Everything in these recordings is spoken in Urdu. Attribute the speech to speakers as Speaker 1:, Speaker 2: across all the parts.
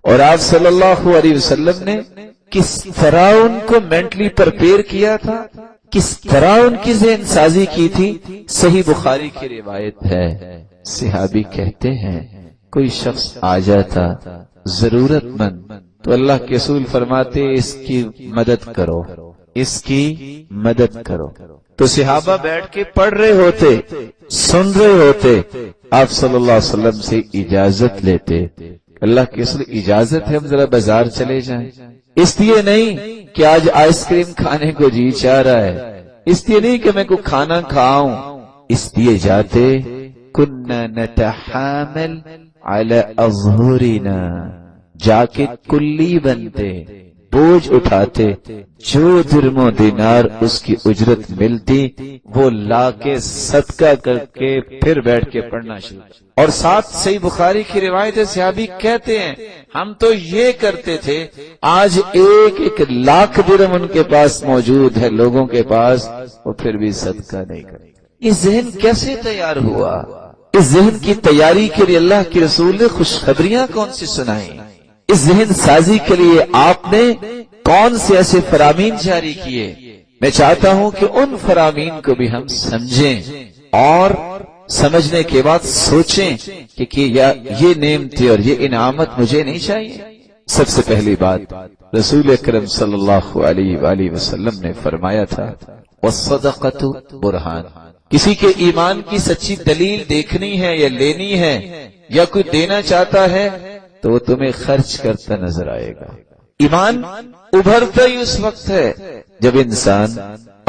Speaker 1: اور آپ صلی اللہ علیہ وسلم نے کس طرح ان کو مینٹلی پرپیئر کیا تھا، کس طرح ان کی ذہن سازی کی تھی، صحیح بخاری کی روایت ہے۔ صحابی کہتے ہیں کوئی شخص آ جاتا ضرورت مند تو اللہ کے رسول فرماتے اس کی مدد کرو، اس کی مدد کرو۔ تو صحابہ بیٹھ کے پڑھ رہے ہوتے، سن رہے ہوتے، آپ صلی اللہ علیہ وسلم سے اجازت لیتے، اللہ کے رسول اجازت ہے ہم ذرا بازار چلے جائیں؟ اس لیے نہیں کہ آج آئس کریم کھانے کو جی چاہ رہا ہے، اس لیے نہیں کہ میں کوئی کھانا کھاؤں، اس لیے جاتے کننا نتحامل علی اظہرنا، جا کے کلی بنتے، بوجھ اٹھاتے، جو درم و دینار اس کی اجرت ملتی وہ لا کے صدقہ کر کے پھر بیٹھ کے پڑھنا شروع۔ اور ساتھ صحیح بخاری کی روایت صحابی کہتے ہیں ہم تو یہ کرتے تھے، آج 1 لاکھ درم ان کے پاس موجود ہے لوگوں کے پاس، وہ پھر بھی صدقہ نہیں کرتے۔ یہ ذہن کیسے تیار ہوا؟ اس ذہن کی تیاری کے لیے اللہ کے رسول نے خوشخبریاں کون سی سنائیں؟ اس ذہن سازی کے لیے آپ نے کون سے ایسے فرامین جاری کیے؟ میں چاہتا ہوں کہ ان فرامین کو بھی ہم سمجھیں اور سمجھنے کے بعد سوچیں کہ یہ نعمت اور یہ انعامت مجھے نہیں چاہیے۔ سب سے پہلی بات رسول اکرم صلی اللہ علیہ وآلہ وسلم نے فرمایا تھا والصدقۃ برہان، کسی کے ایمان کی سچی دلیل دیکھنی ہے یا لینی ہے یا کوئی دینا چاہتا ہے تو وہ تمہیں خرچ کرتا نظر آئے گا۔ ایمان ابھرتا ہی اس وقت ہے جب انسان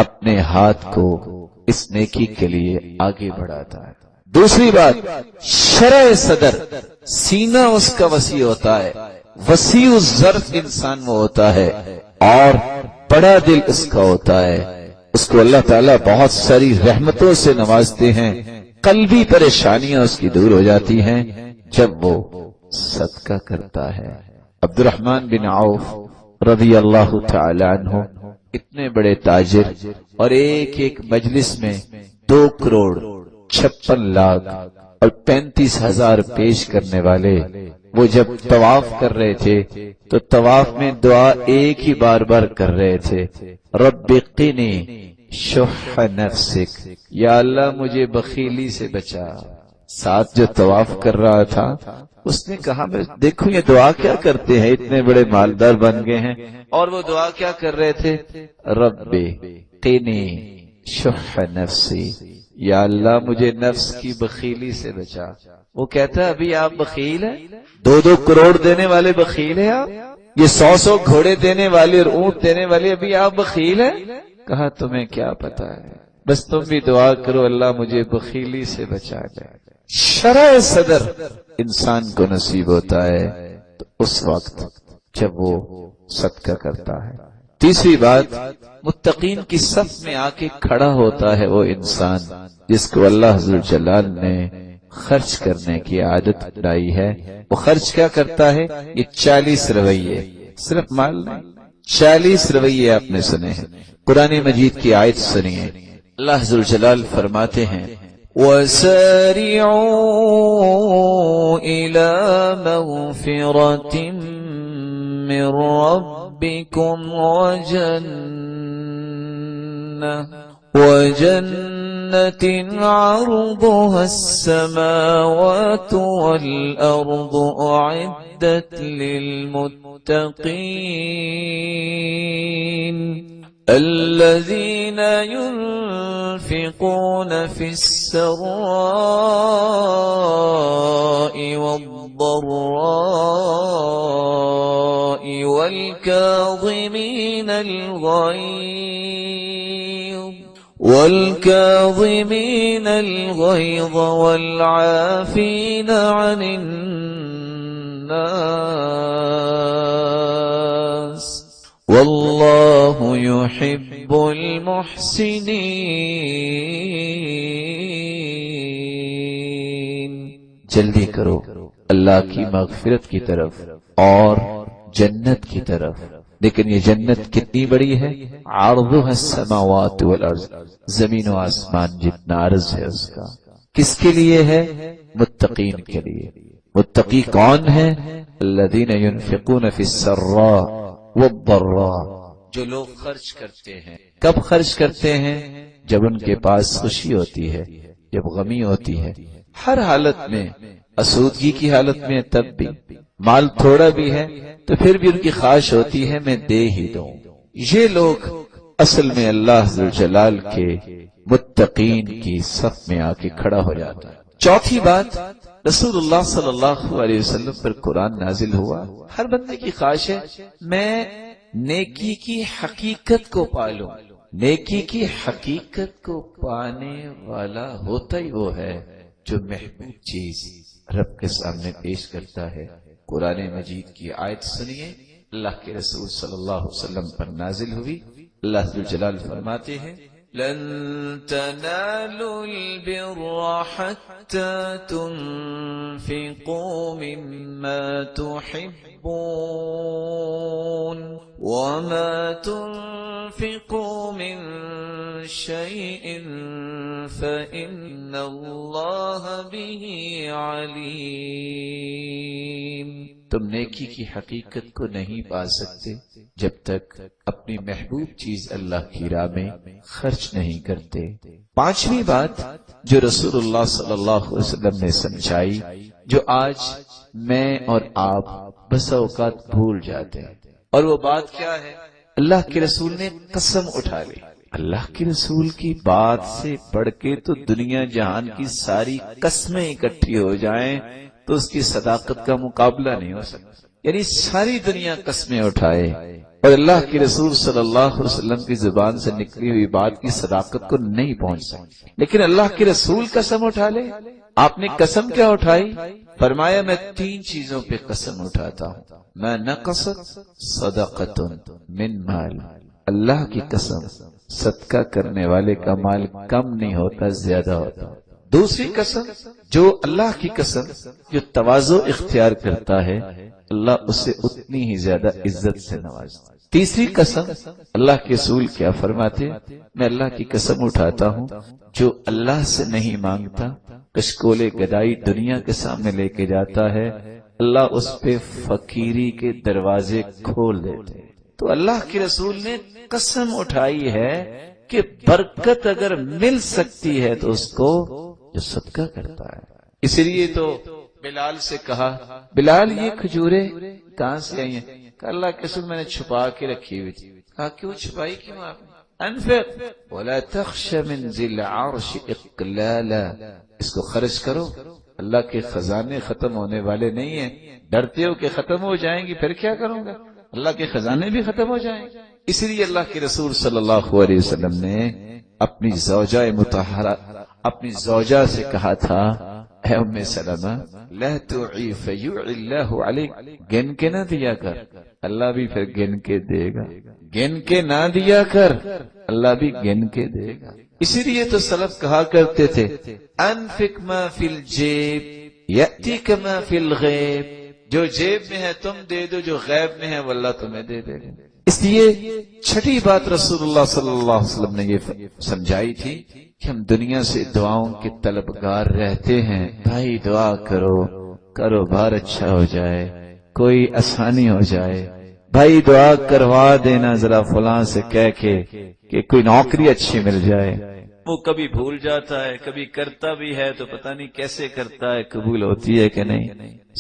Speaker 1: اپنے ہاتھ کو اس نیکی کے لیے آگے بڑھاتا ہے۔ دوسری بات شرح صدر، سینہ اس کا وسیع ہوتا ہے، وسیع الظرف انسان وہ ہوتا ہے اور بڑا دل اس کا ہوتا ہے، اس کو اللہ تعالیٰ بہت ساری رحمتوں سے نوازتے ہیں، قلبی پریشانیاں اس کی دور ہو جاتی ہیں جب وہ صدقہ کرتا ہے۔ عبد الرحمن بن عوف رضی اللہ تعالی عنہ اتنے بڑے تاجر اور ایک مجلس میں 2,56,00,000 اور 35,000 پیش کرنے والے، وہ جب طواف کر رہے تھے تو طواف میں دعا ایک ہی بار بار کر رہے تھے، رب قنی شح نفسک، یا اللہ مجھے بخیلی سے بچا۔ ساتھ جو طواف کر رہا تھا اس نے کہا میں دیکھو یہ دعا کیا کرتے ہیں، اتنے بڑے مالدار بن گئے ہیں، اور وہ دعا کیا کر رہے تھے، رب قنی شح نفسی، یا اللہ مجھے نفس کی بخیلی سے بچا۔ وہ کہتا ہے ابھی آپ بخیل ہیں، 2 کروڑ دینے والے بخیل ہیں آپ، یہ 100 گھوڑے دینے والے اور اونٹ دینے والے ابھی آپ بخیل ہیں؟ کہا تمہیں کیا پتا ہے، بس تم بھی دعا کرو اللہ مجھے بخیلی سے بچا لے۔ شرح صدر انسان کو نصیب ہوتا ہے تو اس وقت جب وہ صدقہ کرتا ہے۔ تیسری بات متقین کی صف میں آ کے کھڑا ہوتا ہے وہ انسان جس کو اللہ ذوالجلال نے خرچ کرنے کی عادت ڈائی ہے۔ وہ خرچ کیا کرتا ہے؟ یہ 40 رویے، صرف مال نہیں، 40 رویے آپ نے سنے ہیں۔ قرآن مجید کی آیت سنیے، اللہ ذوالجلال فرماتے ہیں وَسَارِعُوا إِلَى مَغْفِرَةٍ مِّن رَّبِّكُمْ وَجَنَّةٍ عَرْضُهَا السَّمَاوَاتُ وَالْأَرْضُ أُعِدَّتْ لِلْمُتَّقِينَ الذين ينفقون في السراء والضراء والكاظمين الغيظ والعافين عن الناس واللہ یحب المحسنین۔ جلدی کرو اللہ کی مغفرت کی طرف اور جنت کی طرف، لیکن یہ جنت کتنی بڑی ہے؟ عرضها السماوات والارض، زمین و آسمان جتنا عرض ہے اس کا۔ کس کے لیے ہے؟ متقین کے لیے۔ متقی کون ہے؟ الذین ينفقون فی السراء والضراء، جو لوگ خرچ کرتے ہیں، کب خرچ کرتے ہیں؟ جب ان کے پاس خوشی ہوتی ہے، جب غمی ہوتی ہے، ہر حالت میں، اسودگی کی حالت میں تب بھی، مال تھوڑا بھی ہے تو پھر بھی ان کی خواہش ہوتی ہے میں دے ہی دوں۔ یہ لوگ اصل میں اللہ ذوالجلال کے متقین کی صف میں آ کے کھڑا ہو جاتا ہے۔ چوتھی بات، رسول اللہ صلی اللہ علیہ وسلم پر قرآن نازل ہوا۔ ہر بندے کی خواہش ہے میں نیکی کی حقیقت کو پالوں۔ نیکی کی حقیقت کو پانے والا ہوتا ہی وہ ہے جو محبوب چیز رب کے سامنے پیش کرتا ہے۔ قرآن مجید کی آیت سنیے، اللہ کے رسول صلی اللہ علیہ وسلم پر نازل ہوئی۔ اللہ ذوالجلال فرماتے ہیں لن تنالوا البر حتى تنفقوا مما تحبون وما تنفقوا من شيء فإن الله به عليم۔ تم نیکی کی حقیقت کو نہیں پا سکتے جب تک اپنی محبوب چیز اللہ کی راہ میں خرچ نہیں کرتے۔ پانچویں بات جو رسول اللہ صلی اللہ علیہ وسلم نے سمجھائی، جو آج میں اور آپ بسا اوقات بھول جاتے ہیں، اور وہ بات کیا ہے؟ اللہ کے رسول نے قسم اٹھا لی۔ اللہ کے رسول کی بات سے بڑھ کے تو دنیا جہان کی ساری قسمیں اکٹھی ہو جائیں تو اس کی صداقت کا مقابلہ نہیں ہو سکتا۔ یعنی ساری دنیا قسمیں اٹھائے اور اللہ کے رسول صلی اللہ علیہ وسلم کی زبان سے نکلی ہوئی بات کی صداقت کو نہیں پہنچ سکتی، لیکن اللہ کے رسول قسم اٹھا لے۔ آپ نے قسم کیا اٹھائی؟ فرمایا میں تین چیزوں پہ قسم اٹھاتا ہوں، ما نقصت صدقۃ من مال، اللہ کی قسم صدقہ کرنے والے کا مال کم نہیں ہوتا، زیادہ ہوتا۔ دوسری قسم، جو اللہ کی قسم جو تواضع اختیار کرتا ہے اللہ اسے اتنی ہی زیادہ عزت سے نوازتا۔ تیسری قسم، اللہ کے رسول کیا فرماتے؟ میں اللہ کی قسم اٹھاتا ہوں جو اللہ سے نہیں مانگتا، کشکول گدائی دنیا کے سامنے لے کے جاتا ہے، اللہ اس پہ فقیری کے دروازے کھول دیتے۔ تو اللہ کے رسول نے قسم اٹھائی ہے کہ برکت اگر مل سکتی ہے تو اس کو جو صدقہ کرتا ہے۔ اسی لیے تو بلال سے کہا بلال یہ کھجورے کہاں سے آئی ہیں؟ کہ اللہ کے رسول میں نے چھپا کے رکھی ہوئی تھی۔ کہا کیوں چھپائی کیوں آپ نے؟ انفق ولا تخش من ذی العرش اقلالا، اس کو خرچ کرو، اللہ کے خزانے ختم ہونے والے نہیں ہیں۔ ڈرتے ہو کہ ختم ہو جائیں گی پھر کیا کروں گا؟ اللہ کے خزانے بھی ختم ہو جائیں گے۔ اسی لیے اللہ کے رسول صلی اللہ علیہ وسلم نے اپنی زوجہ مطہرہ اپنی زوجہ سے کہا تھا اے ام سلمہ لا تعی فیعی اللہ علیک، گن کے نہ دیا کر، اللہ بھی پھر گن کے دے گا، گن کے نہ دیا کر، اللہ بھی گن کے دے گا۔ اسی لیے تو سلف کہا کرتے تھے انفق ما فی الجیب یأتیک ما فی الغیب، جو جیب میں ہے تم دے دو، جو غیب میں ہے وہ اللہ تمہیں دے دے گا۔ اس لیے چھٹی بات رسول اللہ صلی اللہ علیہ وسلم نے یہ سمجھائی تھی کہ ہم دنیا سے دعاؤں کے طلبگار رہتے ہیں۔ بھائی دعا کرو، کاروبار اچھا ہو جائے، کوئی آسانی ہو جائے، بھائی دعا کروا دینا ذرا فلاں سے کہہ کے کہ کوئی نوکری اچھی مل جائے۔ وہ کبھی بھول جاتا ہے، کبھی کرتا بھی ہے تو پتہ نہیں کیسے کرتا ہے، قبول ہوتی ہے کہ نہیں۔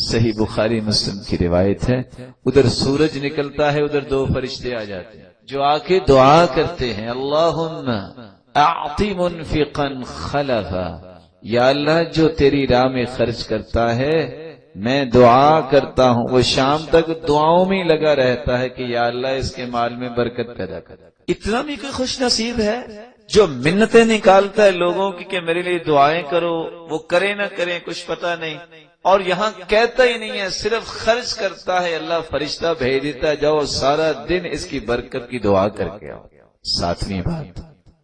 Speaker 1: صحیح بخاری مسلم کی روایت ہے، ادھر سورج نکلتا ہے، ادھر دو فرشتے آ جاتے ہیں جو آ کے دعا کرتے ہیں اللہم اعطی منفقا خلفا، یا اللہ جو تیری راہ میں خرچ کرتا ہے میں دعا کرتا ہوں، وہ شام تک دعاؤں میں لگا رہتا ہے کہ یا اللہ اس کے مال میں برکت پیدا کر۔ اتنا بھی کوئی خوش نصیب ہے جو منتیں نکالتا ہے لوگوں کی کہ میرے لیے دعائیں کرو، وہ کرے نہ کریں کچھ پتہ نہیں، اور یہاں کہتا ہی نہیں ہے، صرف خرچ کرتا ہے، اللہ فرشتہ بھیج دیتا ہے جاؤ سارا دن اس کی برکت کی دعا کر کے آؤ۔ ساتویں بات،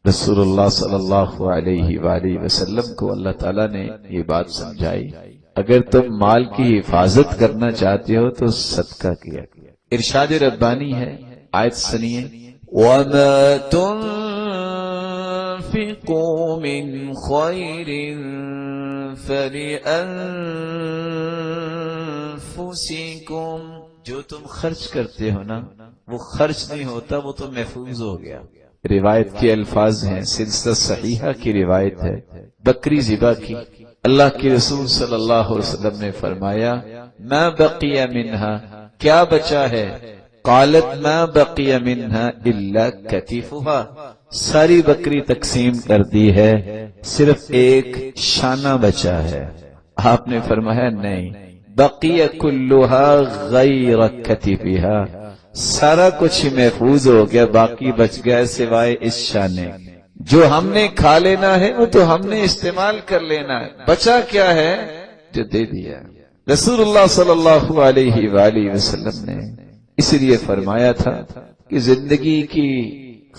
Speaker 1: رسول اللہ صلی اللہ علیہ وآلہ وسلم کو اللہ تعالیٰ نے یہ بات سمجھائی اگر تم مال کی حفاظت کرنا چاہتے ہو تو صدقہ کیا۔ ارشاد ربانی ہے، آیت سنیے وَمَا تُنْفِقُوا تنفقوا من خير فلأنفسكم، جو تم خرچ کرتے ہو نا وہ خرچ نہیں ہوتا، وہ تو محفوظ ہو گیا۔ روایت کے الفاظ ہیں، سلسلہ صحیحہ کی روایت ہے، بکری ذبح کی، اللہ کے رسول صلی اللہ علیہ وسلم نے فرمایا ما بقی منہا، کیا بچا ہے؟ قالت ما بقی منہا الا کتفھا، ساری بکری تقسیم کر دی ہے، صرف ایک شانہ بچا ہے۔ آپ نے فرمایا نہیں، بقی کلھا غیر کتفھا، سارا کچھ محفوظ ہو گیا، باقی بچ گیا سوائے اس شانے۔ جو ہم نے کھا لینا ہے وہ تو ہم نے استعمال کر لینا ہے، بچا کیا ہے؟ جو دے دیا۔ رسول اللہ صلی اللہ علیہ وآلہ وسلم نے اس لیے فرمایا تھا کہ زندگی کی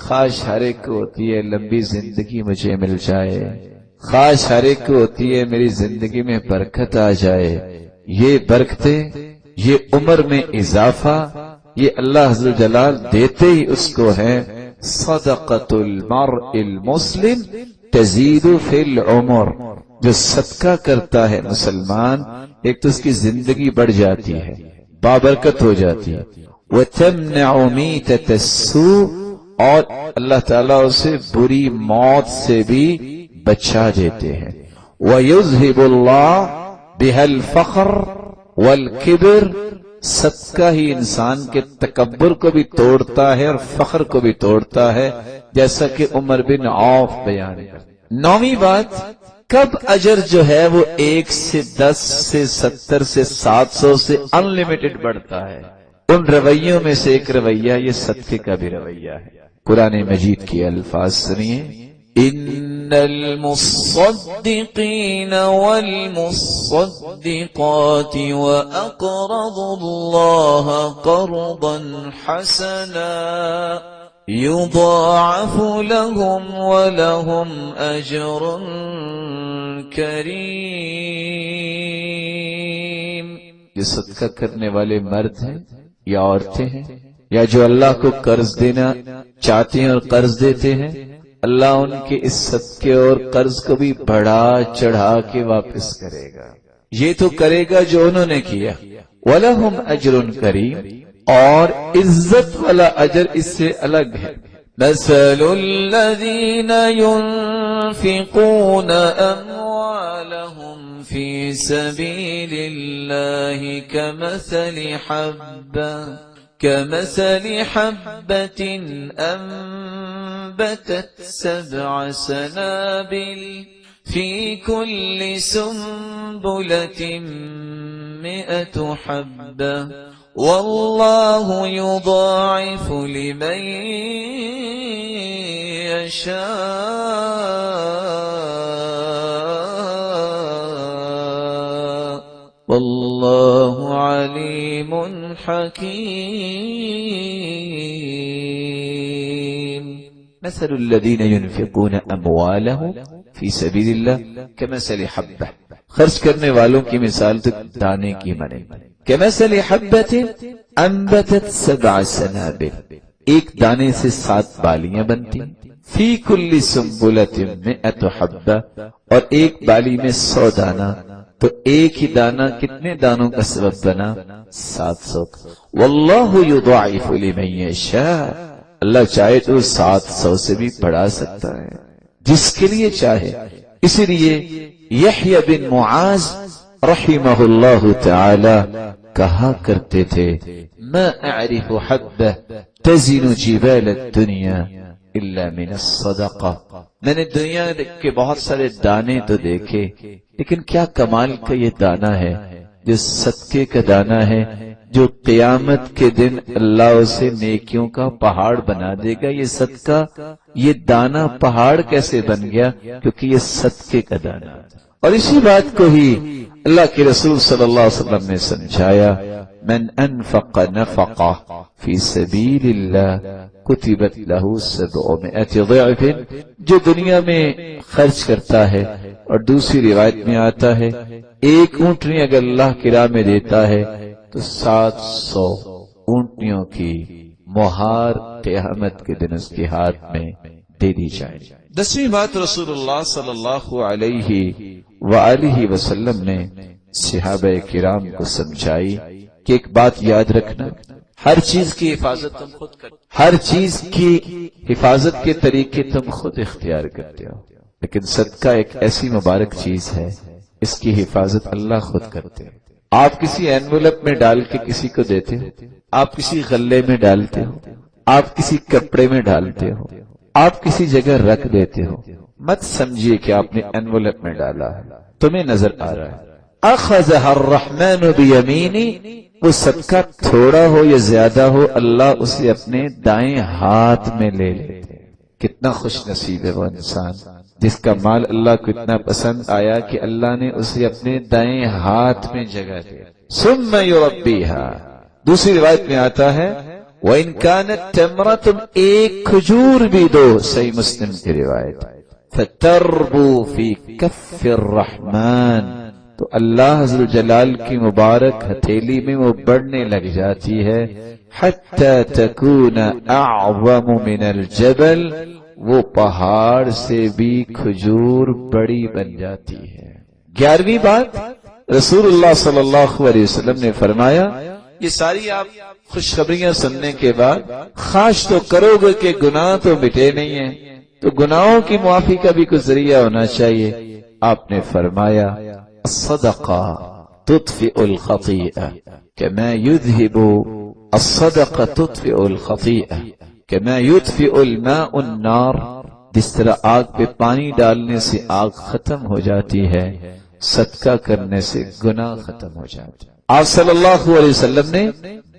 Speaker 1: خواہش ہر ایک کو ہوتی ہے لمبی زندگی مجھے مل جائے، خواہش ہر ایک کو ہوتی ہے میری زندگی میں برکت آ جائے، یہ برکتیں، یہ عمر میں اضافہ، یہ اللہ عز و جلال دیتے ہی اس کو ہے۔ صدقۃ المرء المسلم تزید فی العمر، جو صدقہ کرتا ہے مسلمان ایک تو اس کی زندگی بڑھ جاتی ہے، بابرکت ہو جاتی ہے۔ وتمنع میتۃ السوء، اور اللہ تعالیٰ اسے بری موت سے بھی بچا دیتے ہیں۔ ویذہب اللہ بها الفخر والکبر، صدقہ ہی انسان کے تکبر کو بھی توڑتا ہے اور فخر کو بھی توڑتا ہے، جیسا کہ عمر بن عوف بیان کرتے۔ نویں بات، کب اجر جو ہے وہ 1 سے 10 سے 70 سے 700 سے انلیمیٹڈ بڑھتا ہے؟ ان رویوں میں سے ایک رویہ یہ صدقے کا بھی رویہ ہے۔ قرآن مجید کے الفاظ سنیے، ان المصدقین والمصدقات واقرضوا اللہ قرضا حسنا یضاعف لهم ولهم اجر کریم۔ یہ صدقہ کرنے والے مرد ہیں یا عورتیں ہیں یا جو اللہ کو قرض دینا چاہتے ہیں اور قرض دیتے ہیں، اللہ ان کے اس صدقے اور قرض کو بھی بڑھا چڑھا کے واپس کرے گا۔ یہ تو کرے گا جو انہوں نے کیا، وَلَهُمْ أَجْرٌ كَرِيمٌ، اور عزت والا اجر اس سے الگ ہے۔ مَثَلُ الَّذِينَ يُنْفِقُونَ أَمْوَالَهُمْ فِي سَبِيلِ اللَّهِ كمثل حبة أنبتت 7 سنابل في كل سنبلة 100 حبة والله يضاعف لمن يشاء والله عليم حكيم۔ مثل الذين ينفقون أموالهم في سبيل الله كمثل حبة، خرچ کرنے والوں کی مثال تو دانے کی منے، كمثل حبة أنبتت 7 سنابل، ایک دانے سے 7 بالیاں بنتی، فی کل سنبلۃ 100 حبة، اور ایک بالی میں 100 دانہ، تو ایک ہی دانہ کتنے دانوں کا سبب بنا؟ 700۔ واللہ یضاعف لمن یشاء، اللہ چاہے تو 700 سے بھی بڑھا سکتا ہے جس کے لیے چاہے۔ اسی لیے یحییٰ بن معاذ رحمہ اللہ تعالی کہا کرتے تھے، ما اعرف حبہ تزن جبال الدنیا الا من الصدقہ، میں نے دنیا کے بہت سارے دانے تو دیکھے لیکن کیا کمال کا یہ دانہ ہے جو صدقے کا دانہ ہے، جو قیامت کے دن اللہ اسے نیکیوں کا پہاڑ بنا دے گا۔ یہ صدقہ، یہ دانہ پہاڑ کیسے بن گیا؟ کیونکہ یہ صدقے کا دانہ۔ اور اسی بات کو ہی اللہ کے رسول صلی اللہ علیہ وسلم نے سمجھایا، من انفق نفقہ فی سبیل اللہ کتبت لہ 700 ضعف، جو دنیا میں خرچ کرتا ہے، اور دوسری روایت میں آتا ہے ایک اونٹنی اگر اللہ کی راہ میں دیتا ہے تو 700 اونٹنیوں کی مہار قیامت کے دن اس کے ہاتھ میں دے دی جائے۔ 10ویں بات رسول اللہ صلی اللہ علیہ وآلہ وسلم نے صحابہ کرام کو سمجھائی کہ ایک بات یاد رکھنا، ہر چیز کی حفاظت تم خود کرتے، ہر چیز کی حفاظت کے طریقے تم خود اختیار کرتے ہو، لیکن صدقہ ایک ایسی مبارک چیز ہے، اس کی حفاظت اللہ خود کرتے ہیں۔ آپ کسی اینولپ میں ڈال کے کسی کو دیتے ہو، آپ کسی غلے میں ڈالتے ہو، آپ کسی کپڑے میں ڈالتے ہو، آپ کسی جگہ رکھ دیتے ہو، مت سمجھیے کہ آپ نے اینولپ میں ڈالا ہے، تمہیں نظر آ رہا ہے۔ اخذها الرحمن بیمینی، وہ صدقہ تھوڑا ہو یا زیادہ ہو، اللہ اسے اپنے دائیں ہاتھ میں لے لیتے۔ کتنا خوش نصیب ہے وہ انسان جس کا مال اللہ کو اتنا پسند آیا کہ اللہ نے اسے اپنے دائیں ہاتھ میں جگہ دی۔ ثم یربیہا، دوسری روایت میں آتا ہے وَإِن كَانَتْ تَمْرَةٌ، تم ایک کھجور بھی دو، صحیح مسلم کی روایت، فَتَرْبُو فِي كَفِّ الرَّحْمَنِ، تو اللہ عز و جلال کی مبارک ہتھیلی میں وہ بڑھنے لگ جاتی ہے، حَتَّى تَكُونَ أَعْظَمُ مِنَ الْجَبَلِ، وہ پہاڑ سے بھی کھجور بڑی بن جاتی ہے۔ 11ویں بات رسول اللہ صلی اللہ علیہ وسلم نے فرمایا، یہ ساری آپ خوشخبریاں سننے کے بعد خواہش تو کرو گے کہ گناہ تو مٹے نہیں ہیں، تو گناہوں کی معافی کا بھی کوئی ذریعہ ہونا چاہیے۔ آپ نے فرمایا الصدقہ تطفئ الخطیئہ کما یذہب، الصدقہ تطفئ الخطیئہ کما یطفئ الماء النار، جس طرح آگ پہ پانی ڈالنے سے آگ ختم ہو جاتی ہے، صدقہ کرنے سے گناہ ختم ہو جاتے ہیں۔ آپ صلی اللہ علیہ وسلم نے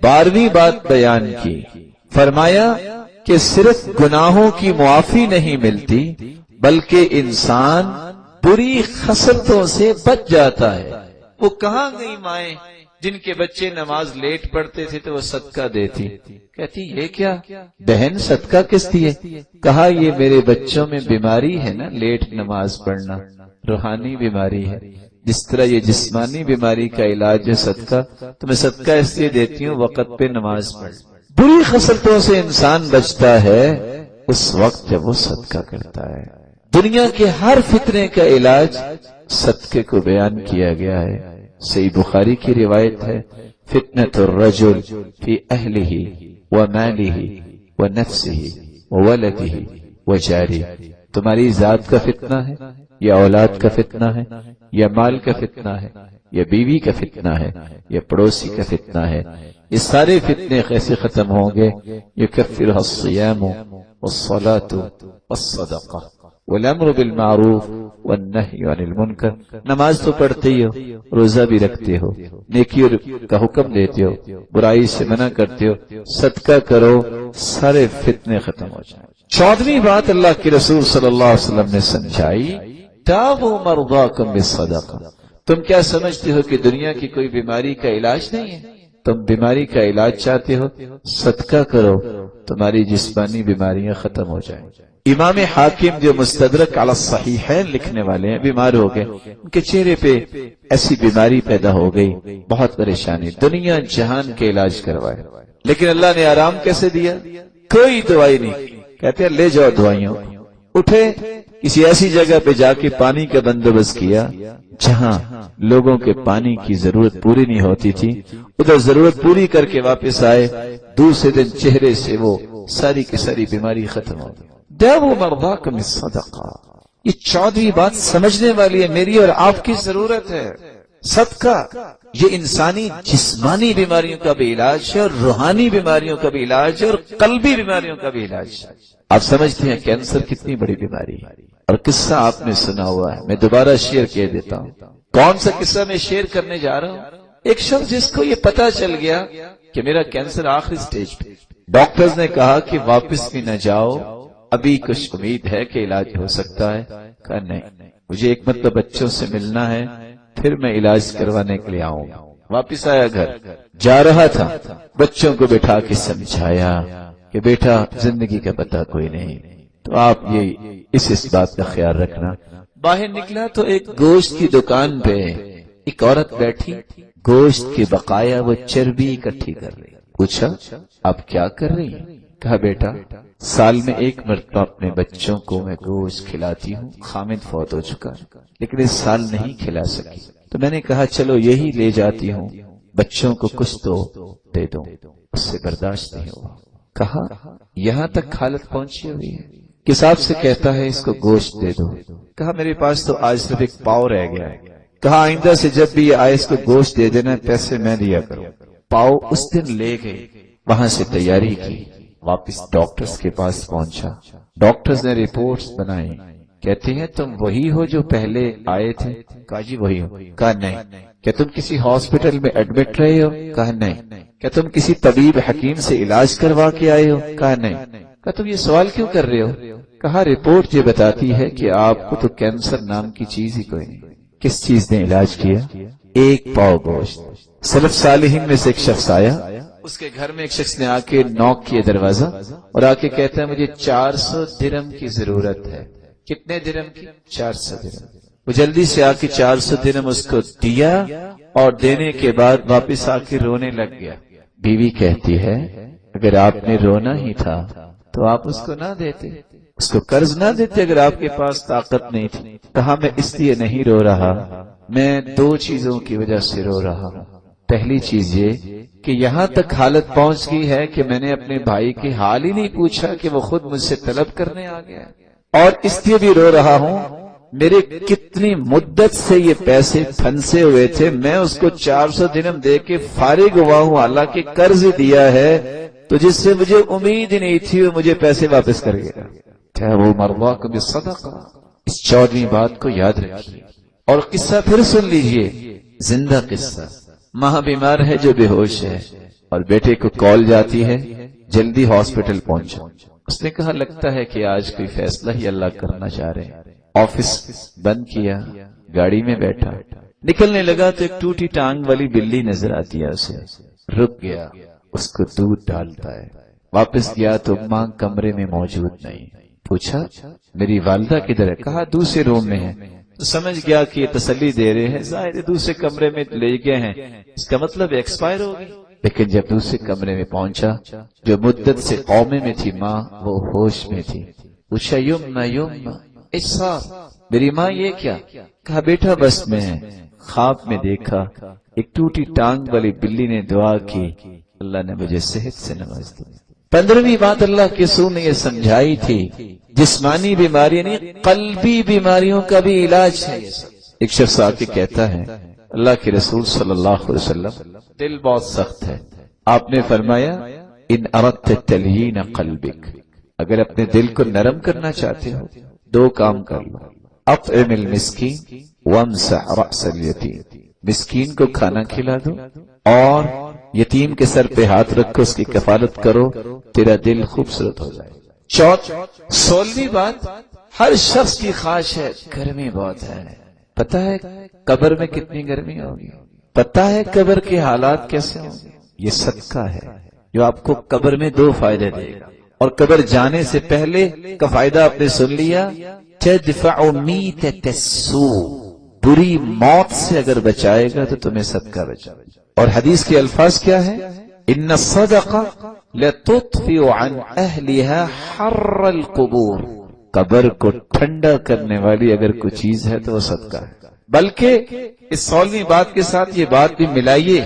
Speaker 1: 12ویں بات بیان کی، فرمایا کہ صرف گناہوں کی معافی نہیں ملتی بلکہ انسان بری خصلتوں سے بچ جاتا ہے۔ وہ کہاں گئی مائیں جن کے بچے نماز لیٹ پڑھتے تھے تو وہ صدقہ دیتی، کہتی یہ کیا بہن صدقہ کس دیے؟ کہا یہ میرے بچوں میں بیماری ہے نا لیٹ نماز پڑھنا، روحانی بیماری ہے، جس طرح یہ جسمانی بیماری کا علاج ہے صدقہ، تو میں صدقہ اس لیے دیتی ہوں وقت پہ نماز پڑھ۔ بری خصلتوں سے انسان بچتا ہے اس وقت جب وہ صدقہ کرتا ہے۔ دنیا کے ہر فتنے کا علاج صدقے کو بیان کیا گیا ہے۔ صحیح بخاری کی روایت ہے، فتنۃ الرجل فی اہلہ ومالہ ونفسہ وولدہ وجارہ، تمہاری ذات کا فتنہ ہے یا اولاد کا فتنہ ہے یا مال کا فتنہ ہے یا بیوی کا فتنہ ہے یا پڑوسی کا فتنہ ہے، یہ سارے فتنے کیسے ختم ہوں گے؟ یکفرها الصیام والصلاۃ والصدقہ والامر بالمعروف والنہی عن المنکر، نماز تو پڑھتے ہی ہو، روزہ بھی رکھتے ہو، نیکی کا حکم دیتے ہو، برائی سے منع کرتے ہو، صدقہ کرو، سارے فتنے ختم ہو جائیں۔ 14ویں بات اللہ کے رسول صلی اللہ علیہ وسلم نے سمجھائی، داؤوا مرضاکم بالصدقہ، تم کیا سمجھتے ہو کہ دنیا کی کوئی بیماری کا علاج نہیں ہے؟ تم بیماری کا علاج چاہتے ہو، صدقہ کرو، تمہاری جسمانی بیماریاں ختم ہو جائیں۔ امام حاکم جو مستدرک علی الصحیحین لکھنے والے ہیں، بیمار ہو گئے، ان کے چہرے پہ ایسی بیماری پیدا ہو گئی، بہت پریشانی، دنیا جہان کے علاج کروائے، لیکن اللہ نے آرام کیسے دیا؟ کوئی دوائی نہیں، کہتے ہیں لے جاؤ دوائیوں، اٹھے کسی ایسی جگہ پہ جا کے پانی کا بندوبست کیا جہاں لوگوں کے پانی کی ضرورت پوری نہیں ہوتی تھی، ادھر ضرورت پوری کر کے واپس آئے، دوسرے دن چہرے سے وہ ساری کی ساری بیماری ختم ہو گئی۔ داؤوا مرضاکم بالصدقہ، یہ 14ویں بات سمجھنے والی ہے، میری اور آپ کی ضرورت ہے۔ صدقہ یہ انسانی جسمانی بیماریوں کا بھی علاج ہے اور روحانی بیماریوں کا بھی علاج ہے اور قلبی بیماریوں کا بھی علاج ہے۔ آپ سمجھتے ہیں کینسر کتنی بڑی بیماری ہے، اور قصہ آپ نے سنا ہوا ہے، میں دوبارہ شیئر کہہ دیتا ہوں۔ کون سا قصہ میں شیئر کرنے جا رہا ہوں؟ ایک شخص جس کو یہ پتا چل گیا کہ میرا کینسر آخری سٹیج پہ، ڈاکٹرز نے کہا کہ واپس بھی نہ جاؤ، ابھی کچھ امید ہے کہ علاج ہو سکتا ہے۔ کہا نہیں، مجھے ایک مطلب بچوں سے ملنا ہے، پھر میں علاج کروانے کے لیے آؤں گا۔ واپس آیا گھر، جا رہا تھا، بچوں کو بٹھا کے سمجھایا کہ بیٹا زندگی کا پتہ کوئی نہیں، تو آپ یہ اس بات کا خیال رکھنا۔ باہر نکلا تو ایک گوشت کی دکان پہ ایک عورت بیٹھی، گوشت کے بقایا وہ چربی اکٹھی کر رہی۔ پوچھا آپ کیا کر رہی ہیں؟ کہا بیٹا سال میں ایک مرتبہ اپنے بچوں کو میں گوشت کھلاتی ہوں، خامد فوت ہو چکا لیکن اس سال نہیں کھلا سکی، تو میں نے کہا چلو یہی لے جاتی ہوں، بچوں کو کچھ تو دے دو، اس سے برداشت نہیں ہوا۔ کہا یہاں تک حالت پہنچی ہوئی ہے کہ صاحب سے کہتا ہے اس کو گوشت دے دو۔ کہا میرے پاس تو آج صرف ایک پاؤ رہ گیا ہے۔ کہا آئندہ سے جب بھی یہ آئے اس کو گوشت دے دینا، پیسے میں دیا کروں۔ پاؤ اس دن لے گئے، وہاں سے تیاری کی، واپس ڈاکٹرز کے پاس پہنچا۔ ڈاکٹرز نے رپورٹس بنائی، کہتے ہیں تم وہی ہو جو پہلے آئے تھے؟ کہا جی وہی ہو۔ کہا نہیں۔ کیا تم کسی ہاسپٹل میں ایڈمٹ رہے ہو؟ کہا نہیں۔ کیا تم کسی طبیب حکیم سے علاج کروا کے آئے ہو؟ کہا نہیں۔ کہا تم یہ سوال کیوں کر رہے ہو؟ کہا رپورٹ یہ بتاتی ہے کہ آپ کو تو کینسر نام کی چیز ہی کوئی نہیں۔ کس چیز نے علاج کیا؟ ایک پاؤ گوشت۔ سلف صالحین میں سے ایک شخص آیا، اس کے گھر میں ایک شخص نے آ کے نوک کیا دروازہ اور آ کے کہتا ہے مجھے 400 درہم کی ضرورت ہے۔ کتنے درہم کی؟ 400 درہم۔ وہ جلدی سے آ کے 400 درہم اس کو دیا اور دینے کے بعد واپس آ کے رونے لگ گیا۔ بیوی کہتی ہے اگر آپ نے رونا ہی تھا تو آپ اس کو نہ دیتے، اس کو قرض نہ دیتے اگر آپ کے پاس طاقت نہیں تھی۔ کہا میں اس لیے نہیں رو رہا، میں دو چیزوں کی وجہ سے رو رہا ہوں۔ پہلی چیز یہ کہ یہاں تک حالت پہنچ گئی ہے کہ میں نے اپنے بھائی کی حال ہی نہیں پوچھا کہ وہ خود مجھ سے طلب کرنے آ گیا، اور اس لیے بھی رو رہا ہوں میرے کتنی مدت سے یہ پیسے پھنسے ہوئے تھے، میں اس کو 400 درہم دے کے فارغ ہوا ہوں، حالانکہ قرض دیا ہے تو جس سے مجھے امید ہی نہیں تھی وہ مجھے پیسے واپس کر گیا۔ کیا وہ مرواکم بالصدقہ؟ اس 14ویں بات کو یاد رکھیے۔ اور قصہ پھر سن لیجئے، زندہ قصہ۔ ماں بیمار ہے جو بے ہوش ہے اور بیٹے کو کال جاتی ہے جلدی ہاسپٹل پہنچو۔ اس نے کہا لگتا ہے کہ آج کوئی فیصلہ ہی اللہ کرنا چاہ رہے ہیں۔ آفس بند کیا، گاڑی میں بیٹھا، نکلنے لگا تو ایک ٹوٹی ٹانگ والی بلی نظر آتی ہے، اسے رک گیا، اس کو دودھ ڈالتا ہے۔ واپس گیا تو ماں کمرے میں موجود نہیں۔ پوچھا میری والدہ کدھر ہے؟ کہا دوسرے روم میں ہے۔ تو سمجھ گیا کہ یہ تسلی دے رہے ہیں، ظاہر دوسرے کمرے میں لے گئے ہیں، اس کا مطلب ایکسپائر ہو گئی۔ لیکن جب دوسرے کمرے میں پہنچا، جو مدت سے قومے میں تھی ماں، وہ ہوش میں تھی۔ پوچھا یمنا یمنا ایسا میری ماں یہ کیا؟ کہا بیٹا بس میں خواب میں دیکھا ایک ٹوٹی ٹانگ والی بلی نے دعا کی، اللہ نے مجھے صحت سے نواز دی۔ 15ویں بات اللہ کے رسول نے یہ سمجھائی تھی، جسمانی بیماری نہیں قلبی بیماریوں کا بھی علاج ہے۔ ایک شخص آ کے کہتا ہے اللہ کے رسول صلی اللہ علیہ وسلم دل بہت سخت ہے، آپ نے فرمایا ان اردت تلین قلبک، اگر اپنے دل کو نرم کرنا چاہتے ہو دو کام کر لو، اطعم المسکین وامسح رأس الیتیم، مسکین کو کھانا کھلا دو اور یتیم کے سر پہ ہاتھ رکھو، اس کی کفالت کرو، تیرا دل خوبصورت ہو جائے۔ 16ویں بات، ہر شخص کی خواہش ہے، گرمی بہت ہے، پتہ ہے قبر میں کتنی گرمی ہوگی، پتہ ہے قبر کے حالات کیسے ہوں گے؟ یہ صدقہ ہے جو آپ کو قبر میں 2 فائدے دے گا، اور قبر جانے سے پہلے کا فائدہ آپ نے سن لیا، تدفع میتۃ السوء، بری موت سے اگر بچائے گا تو تمہیں صدقہ بچائے گا۔ اور حدیث کے الفاظ کیا ہے؟ ان الصدقہ لتطفئ عن اہلها حر القبور، قبر کو ٹھنڈا کرنے والی اگر کوئی چیز ہے تو وہ صدقہ ہے۔ بلکہ اس 16ویں بات کے ساتھ یہ بات بھی ملائیے،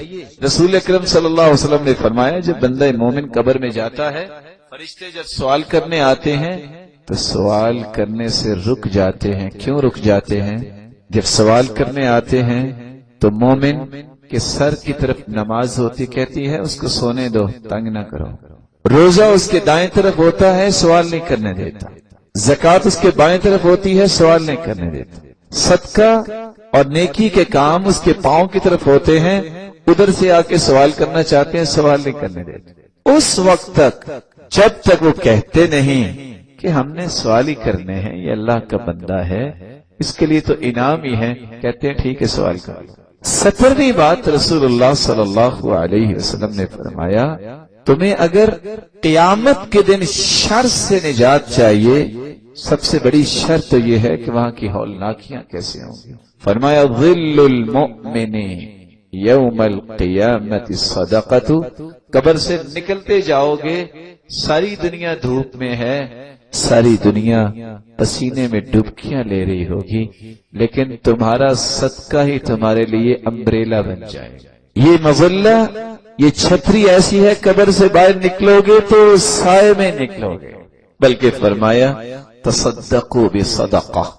Speaker 1: رسول اکرم صلی اللہ علیہ وسلم نے فرمایا جب بندہ مومن قبر میں جاتا ہے، فرشتے جب سوال کرنے آتے ہیں تو سوال کرنے سے رک جاتے ہیں۔ کیوں رک جاتے ہیں؟ جب سوال کرنے آتے ہیں تو مومن کے سر کی طرف نماز ہوتی، کہتی ہے اس کو سونے دو، تنگ نہ کرو۔ روزہ اس کے دائیں طرف ہوتا ہے، سوال نہیں کرنے دیتا۔ زکوٰۃ اس کے بائیں طرف ہوتی ہے، سوال نہیں کرنے دیتا۔ صدقہ اور نیکی کے کام اس کے پاؤں کی طرف ہوتے ہیں، ادھر سے آ کے سوال کرنا چاہتے ہیں، سوال نہیں کرنے دیتے۔ اس وقت تک جب تک وہ کہتے نہیں کہ ہم نے سوال ہی کرنے ہیں، یہ اللہ کا بندہ ہے، اس کے لیے تو انعام ہی ہے، کہتے ہیں ٹھیک ہے سوال کرو۔ 17ویں بات، رسول اللہ صلی اللہ علیہ وسلم نے فرمایا تمہیں اگر قیامت کے دن شر سے نجات چاہیے، سب سے بڑی شر تو یہ ہے کہ وہاں کی ہولناکیاں کیسے ہوں گی۔ فرمایا ظل المؤمن یوم القیامت الصدقۃ، قبر سے نکلتے جاؤ گے، ساری دنیا دھوپ میں ہے، ساری دنیا پسینے میں ڈبکیاں لے رہی ہوگی، لیکن تمہارا صدقہ ہی تمہارے لیے امبریلا بن جائے گا۔ یہ مظلہ، یہ چھتری ایسی ہے، قبر سے باہر نکلو گے تو سائے میں نکلو گے۔ بلکہ فرمایا تصدقوا بصدقہ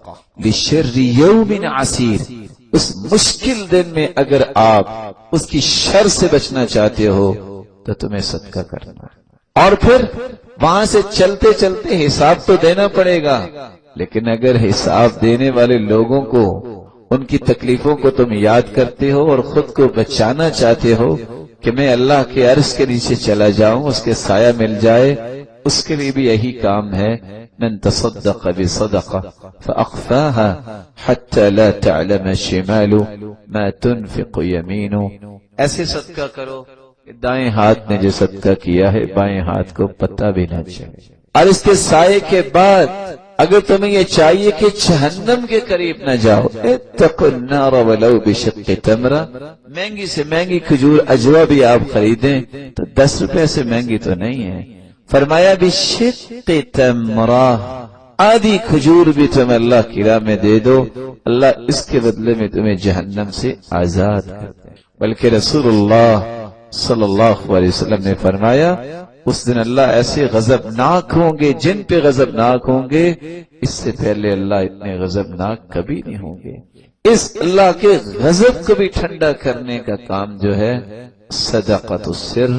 Speaker 1: لشر یوم عسیر، اس مشکل دن میں اگر آپ اس کی شر سے بچنا چاہتے ہو تو تمہیں صدقہ کرنا ہے۔ اور پھر وہاں سے چلتے چلتے حساب تو دینا پڑے گا، لیکن اگر حساب دینے والے لوگوں کو، ان کی تکلیفوں کو تم یاد کرتے ہو اور خود کو بچانا چاہتے ہو کہ میں اللہ کے عرش کے نیچے چلا جاؤں، اس کے سایہ مل جائے، اس کے لیے بھی یہی کام ہے۔ من تصدق بصدقہ فأخفاها حتى لا تعلم شمال ما تنفق يمينه، ایسے صدقہ کرو کہ دائیں ہاتھ نے جو صدقہ کیا ہے بائیں ہاتھ کو پتہ بھی نہ چلے۔ اور اس کے سائے کے بعد اگر تمہیں یہ چاہیے کہ جہنم کے قریب نہ جاؤ، اتقوا النار ولو بشق تمرہ، مہنگی سے مہنگی کھجور اجوا بھی آپ خریدیں تو 10 روپے سے مہنگی تو نہیں ہے۔ فرمایا بشق تمرہ، آدھی کھجور بھی تمہیں اللہ کی راہ میں دے دو، اللہ اس کے بدلے میں تمہیں جہنم سے آزاد کر دے۔ بلکہ رسول اللہ صلی اللہ علیہ وسلم نے فرمایا اس دن اللہ ایسے غضبناک ہوں گے، جن پہ غضبناک ہوں گے اس سے پہلے اللہ اتنے غضبناک کبھی نہیں ہوں گے۔ اس اللہ کے غضب کو بھی ٹھنڈا کرنے کا کام جو ہے صدقۃ السر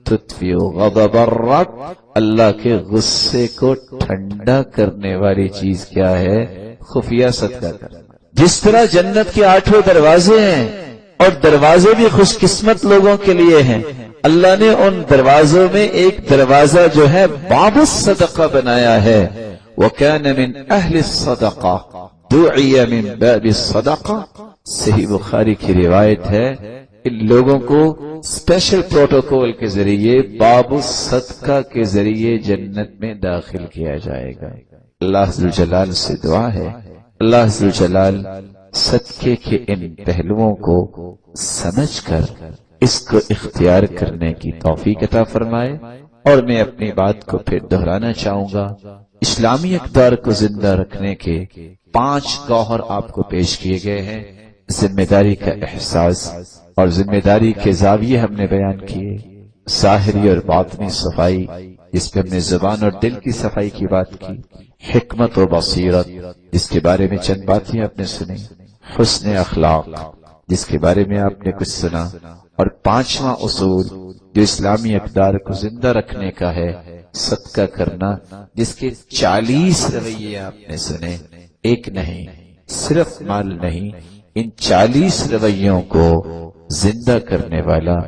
Speaker 1: تطفئ غضب الرب، اللہ کے غصے کو ٹھنڈا کرنے والی چیز کیا ہے؟ خفیہ صدقہ کرنا۔ جس طرح جنت کے 8 دروازے ہیں اور دروازے بھی خوش قسمت لوگوں کے لیے ہیں، اللہ نے ان دروازوں میں ایک دروازہ جو ہے باب الصدقہ بنایا ہے۔ وَكَانَ مِنْ أَهْلِ الصَّدَقَةِ دُعِيَ مِنْ بَابِ الصَّدَقَةِ، صحیح بخاری کی روایت ہے، ان لوگوں کو اسپیشل پروٹوکول کے ذریعے باب الصدقہ کے ذریعے جنت میں داخل کیا جائے گا۔ اللہ ذوالجلال سے دعا ہے اللہ ذوالجلال صدقے کے ان پہلوؤں کو سمجھ کر اس کو اختیار کرنے کی توفیق عطا فرمائے۔ اور میں اپنی بات کو پھر دہرانا چاہوں گا، اسلامی اقدار کو زندہ رکھنے کے 5 گوہر آپ کو پیش کیے گئے ہیں۔ ذمہ داری کا احساس اور ذمہ داری کے زاویے ہم نے بیان کیے، ظاہری اور باطنی صفائی جس پہ ہم نے زبان اور دل کی صفائی کی بات کی، حکمت و بصیرت جس کے بارے میں چند باتیں آپ نے سنی، حسن اخلاق جس کے بارے میں آپ نے کچھ سنا، اور 5واں اصول جو اسلامی اقدار کو زندہ رکھنے کا ہے، صدقہ کرنا، جس کے 40 رویے آپ نے سنے۔ ایک نہیں، صرف مال نہیں، ان 40 رویوں کو زندہ کرنے والا،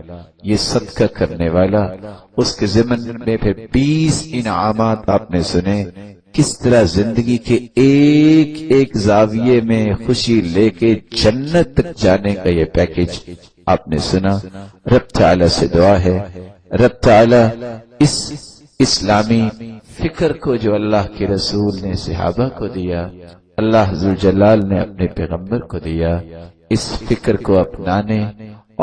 Speaker 1: یہ صدقہ کرنے والا، اس کے ضمن میں پھر 20 انعامات آپ نے سنے، کس طرح زندگی کے ایک ایک زاویے میں خوشی لے کے جنت تک جانے کا یہ پیکج آپ نے سنا۔ رب تعالی سے دعا ہے رب تعالی اس اسلامی فکر کو جو اللہ کے رسول نے صحابہ کو دیا، اللہ ذوالجلال نے اپنے پیغمبر کو دیا، اس فکر کو اپنانے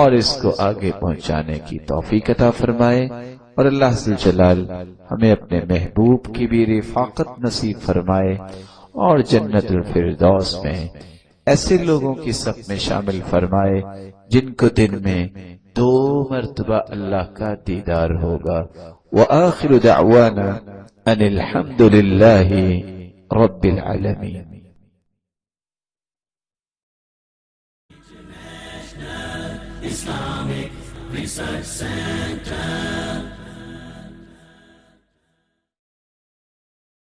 Speaker 1: اور اس کو آگے پہنچانے کی توفیق عطا فرمائے، اور اللہ ذوالجلال ہمیں اپنے محبوب کی بھی رفاقت نصیب فرمائے، اور جنت الفردوس میں ایسے لوگوں کی صف میں شامل فرمائے جن کو دن میں 2 مرتبہ اللہ کا دیدار ہوگا۔ وآخر دعوانا ان الحمد للہ رب العالمین۔
Speaker 2: Islamic Research Center.